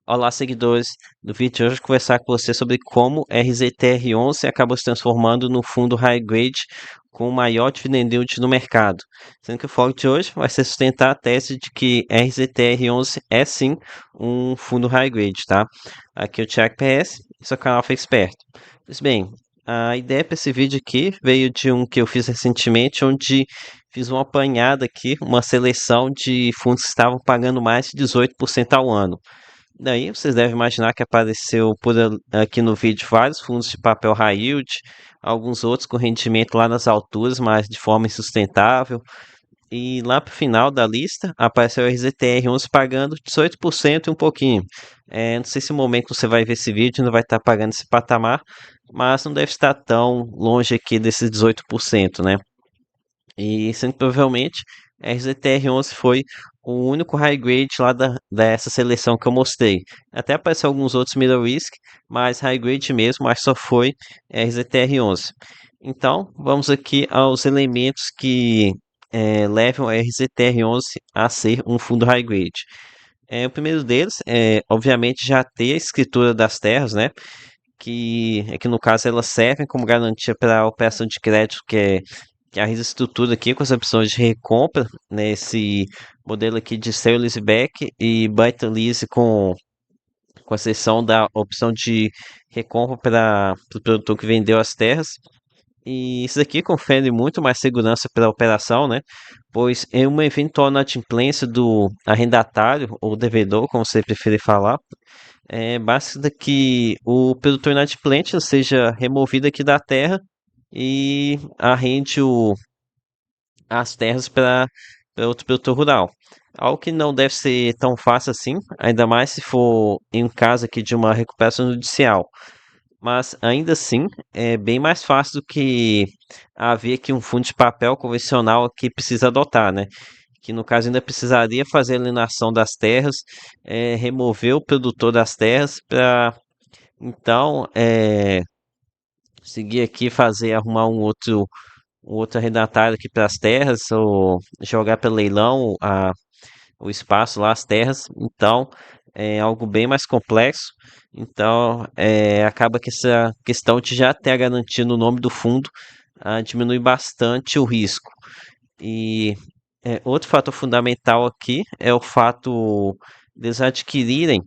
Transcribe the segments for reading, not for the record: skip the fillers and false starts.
Olá, seguidores. No vídeo de hoje, eu vou conversar com você sobre como RZTR11 acabou se transformando no fundo high grade com o maior dividend yield no mercado. Sendo que o foco de hoje vai ser sustentar a tese de que RZTR11 é sim um fundo high grade, tá? Aqui é o Thiago PS, seu canal foi Expert. Pois bem, a ideia para esse vídeo aqui veio de um que eu fiz recentemente, onde fiz uma apanhada aqui, uma seleção de fundos que estavam pagando mais de 18% ao ano. Daí vocês devem imaginar que apareceu aqui no vídeo vários fundos de papel high yield, alguns outros com rendimento lá nas alturas, mas de forma insustentável. E lá para o final da lista apareceu o RZTR11 pagando 18% e um pouquinho. Não sei se no momento que você vai ver esse vídeo não vai estar pagando esse patamar, mas não deve estar tão longe aqui desses 18%, né? E sendo que provavelmente RZTR11 foi o único high grade lá dessa seleção que eu mostrei. Até apareceu alguns outros middle risk, mas high grade mesmo, mas só foi RZTR11. Então, vamos aqui aos elementos que levam a RZTR11 a ser um fundo high grade. O primeiro deles é, obviamente, já ter a escritura das terras, né? Que no caso elas servem como garantia para a operação de crédito que a Risa estrutura aqui com as opções de recompra, nesse modelo aqui de sale leaseback e buy to lease com a seção da opção de recompra para o produtor que vendeu as terras. E isso aqui confere muito mais segurança para a operação, né? Pois em uma eventual inadimplência do arrendatário ou devedor, como você preferir falar, basta que o produtor inadimplente seja removido aqui da terra e arrende as terras para outro produtor rural. Algo que não deve ser tão fácil assim, ainda mais se for em um caso aqui de uma recuperação judicial. Mas ainda assim é bem mais fácil do que haver aqui um fundo de papel convencional que precisa adotar, né? Que no caso ainda precisaria fazer a alienação das terras, remover o produtor das terras para então seguir aqui fazer arrumar um outro arrendatário aqui para as terras ou jogar pelo leilão o espaço lá, as terras. Então, é algo bem mais complexo. Então, acaba que essa questão de já ter a garantia no nome do fundo diminui bastante o risco. E outro fator fundamental aqui é o fato deles adquirirem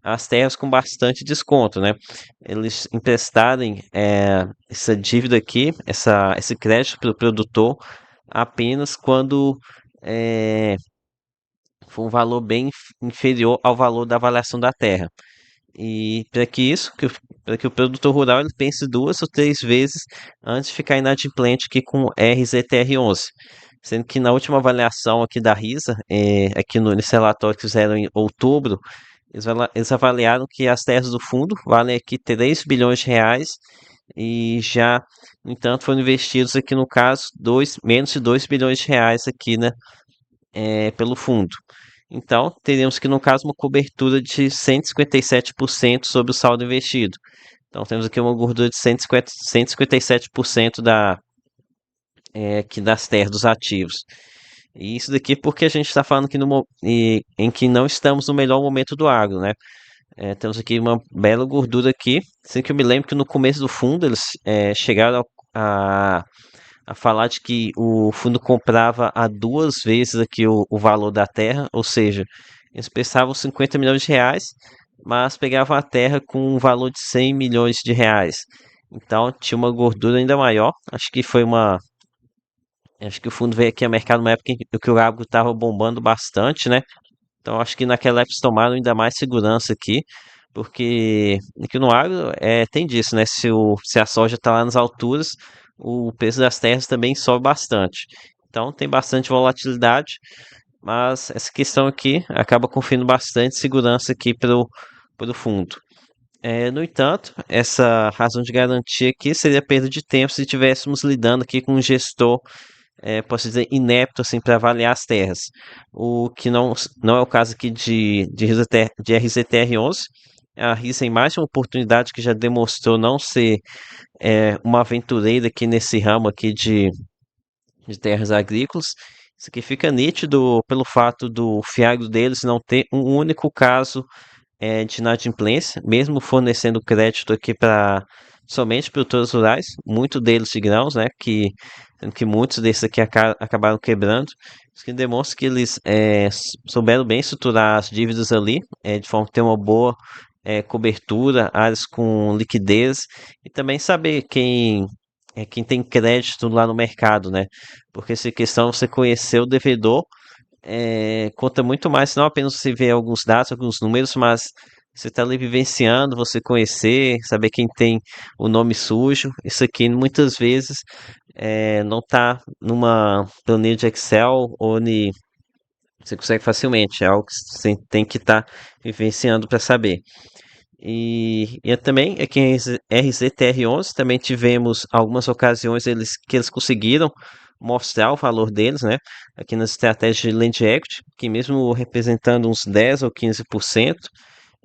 as terras com bastante desconto, né? Eles emprestarem essa dívida aqui, esse crédito para o produtor apenas quando é, for um valor bem inferior ao valor da avaliação da terra. E para que isso, para que o produtor rural ele pense duas ou três vezes antes de ficar inadimplente aqui com RZTR11. Sendo que na última avaliação aqui da RISA, aqui nesse relatório que fizeram em outubro, eles avaliaram que as terras do fundo valem aqui 3 bilhões de reais e já, no entanto, foram investidos aqui no caso menos de 2 bilhões de reais aqui, né, pelo fundo. Então, teríamos que, no caso, uma cobertura de 157% sobre o saldo investido. Então, temos aqui uma gordura de 157% aqui das terras, dos ativos. E isso daqui porque a gente está falando aqui em que não estamos no melhor momento do agro, né? Temos aqui uma bela gordura aqui. Sem que eu me lembro que no começo do fundo eles chegaram a falar de que o fundo comprava a duas vezes aqui o valor da terra, ou seja, eles pensavam 50 milhões de reais, mas pegavam a terra com um valor de 100 milhões de reais. Então tinha uma gordura ainda maior. Acho que o fundo veio aqui a mercado numa época em que o agro estava bombando bastante, né? Então acho que naquela época eles tomaram ainda mais segurança aqui, porque aqui no agro tem disso, né? Se a soja está lá nas alturas, o preço das terras também sobe bastante. Então tem bastante volatilidade, mas essa questão aqui acaba conferindo bastante segurança aqui para o fundo. No entanto, essa razão de garantia aqui seria perda de tempo se estivéssemos lidando aqui com um gestor, posso dizer, inepto assim, para avaliar as terras. O que não é o caso aqui de RZTR11. A RISA em mais uma oportunidade que já demonstrou não ser uma aventureira aqui nesse ramo aqui de terras agrícolas. Isso aqui fica nítido pelo fato do fiagro deles não ter um único caso de inadimplência, mesmo fornecendo crédito aqui para somente produtores rurais, muito deles de grãos, né, sendo que muitos desses aqui acabaram quebrando, isso que demonstra que eles souberam bem estruturar as dívidas ali, de forma que ter uma boa cobertura, áreas com liquidez e também saber quem tem crédito lá no mercado, né? Porque se questão você conhecer o devedor, conta muito mais, não apenas você ver alguns dados, alguns números, mas você está ali vivenciando, você conhecer, saber quem tem o nome sujo. Isso aqui muitas vezes não está numa planilha de Excel onde você consegue facilmente, é algo que você tem que estar vivenciando para saber. E também aqui em RZTR11 também tivemos algumas ocasiões que eles conseguiram mostrar o valor deles, né? Aqui nas estratégias de Land Equity, que mesmo representando uns 10 ou 15%,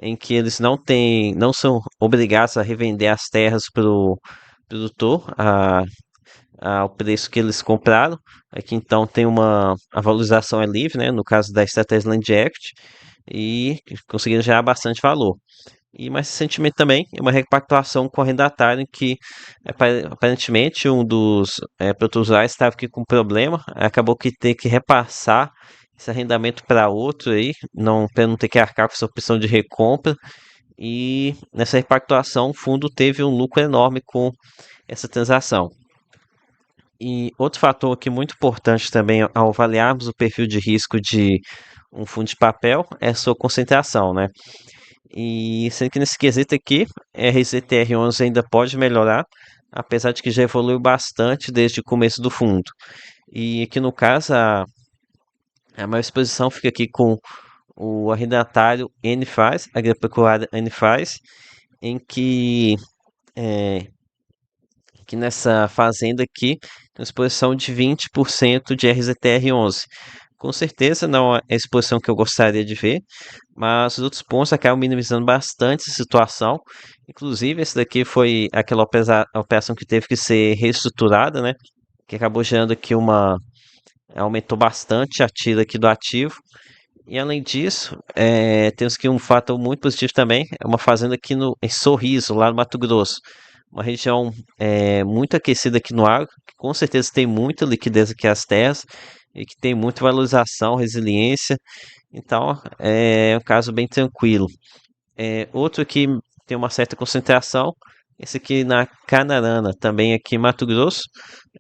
em que eles não são obrigados a revender as terras para o produtor ao preço que eles compraram. Aqui então tem a valorização é livre, né? No caso da estratégia Land Equity, e conseguiram gerar bastante valor. E mais recentemente também, uma repactuação com o arrendatário em que aparentemente um dos produtores rurais estava aqui com problema, acabou que ter que repassar esse arrendamento para outro aí, para não ter que arcar com essa opção de recompra. E nessa repactuação, o fundo teve um lucro enorme com essa transação. E outro fator aqui muito importante também ao avaliarmos o perfil de risco de um fundo de papel é a sua concentração, né? E sendo que nesse quesito aqui, RZTR11 ainda pode melhorar, apesar de que já evoluiu bastante desde o começo do fundo. E aqui no caso, a maior exposição fica aqui com o arrendatário NFAS, agropecuária NFAS, em é, que nessa fazenda aqui tem uma exposição de 20% de RZTR11. Com certeza não é a exposição que eu gostaria de ver, mas os outros pontos acabam minimizando bastante a situação. Inclusive, esse daqui foi aquela operação que teve que ser reestruturada, né? Que acabou gerando aqui aumentou bastante a tira aqui do ativo. E além disso, temos aqui um fator muito positivo também, é uma fazenda aqui em Sorriso, lá no Mato Grosso. Uma região muito aquecida aqui no agro, que com certeza tem muita liquidez aqui as terras e que tem muita valorização, resiliência. Então, é um caso bem tranquilo. Outro que tem uma certa concentração, esse aqui na Canarana, também aqui em Mato Grosso,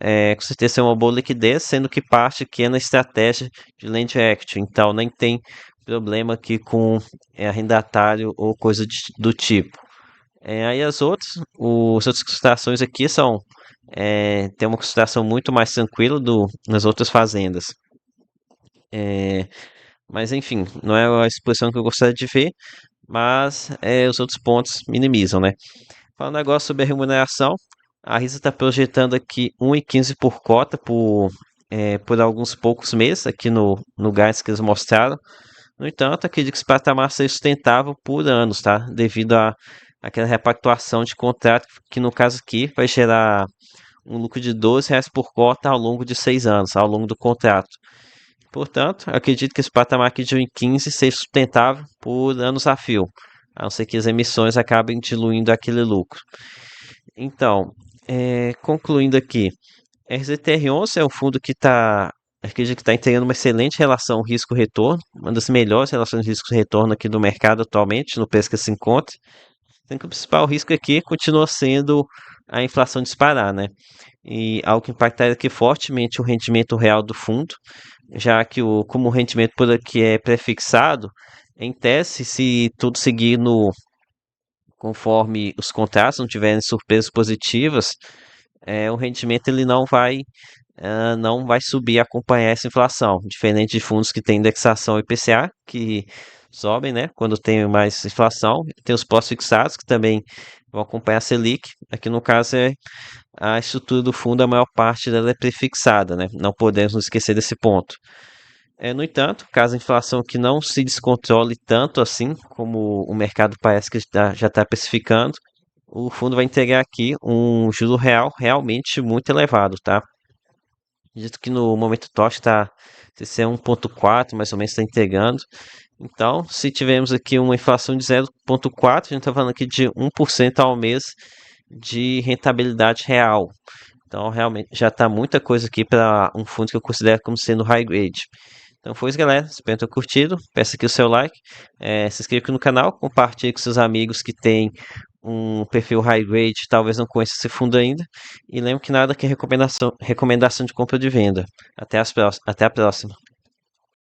com certeza tem uma boa liquidez, sendo que parte aqui é na estratégia de Land Equity, então nem tem problema aqui com arrendatário ou coisa do tipo. Aí as outras concentrações aqui tem uma concentração muito mais tranquila nas outras fazendas. É, mas enfim, não é a exposição que eu gostaria de ver, mas os outros pontos minimizam, né? Falando agora sobre a remuneração, a Risa está projetando aqui 1,15 por cota por alguns poucos meses aqui no gás que eles mostraram. No entanto, acredito que esse patamar seja sustentável por anos, tá? Devido a aquela repactuação de contrato, que no caso aqui vai gerar um lucro de R$ 12 por cota ao longo de 6 anos, ao longo do contrato. Portanto, acredito que esse patamar aqui de 1,15 seja sustentável por anos a fio, a não ser que as emissões acabem diluindo aquele lucro. Então, concluindo aqui, RZTR11 é um fundo acredito que está entregando uma excelente relação risco-retorno, uma das melhores relações risco-retorno aqui do mercado atualmente, no preço que se encontra. Sendo que o principal risco aqui continua sendo a inflação disparar, né? E algo que impactaria aqui fortemente o rendimento real do fundo, já que como o rendimento por aqui é prefixado, em tese, se tudo seguir conforme os contratos não tiverem surpresas positivas, o rendimento ele não vai subir e acompanhar essa inflação, diferente de fundos que têm indexação IPCA, que sobem, né, quando tem mais inflação, tem os pós-fixados, que também vão acompanhar a Selic, aqui no caso a estrutura do fundo, a maior parte dela é prefixada, né, não podemos nos esquecer desse ponto. No entanto, caso a inflação que não se descontrole tanto assim, como o mercado parece que já está precificando, o fundo vai entregar aqui um juro real realmente muito elevado, tá? Acredito que no momento o TOT está CC 1,4, mais ou menos, está entregando. Então, se tivermos aqui uma inflação de 0,4, a gente está falando aqui de 1% ao mês de rentabilidade real. Então, realmente, já está muita coisa aqui para um fundo que eu considero como sendo high grade. Então foi isso, galera. Espero ter curtido. Peça aqui o seu like. Se inscreva aqui no canal. Compartilhe com seus amigos que têm um perfil high grade. Talvez não conheça esse fundo ainda. E lembre que nada que é recomendação de compra ou de venda. Até a próxima.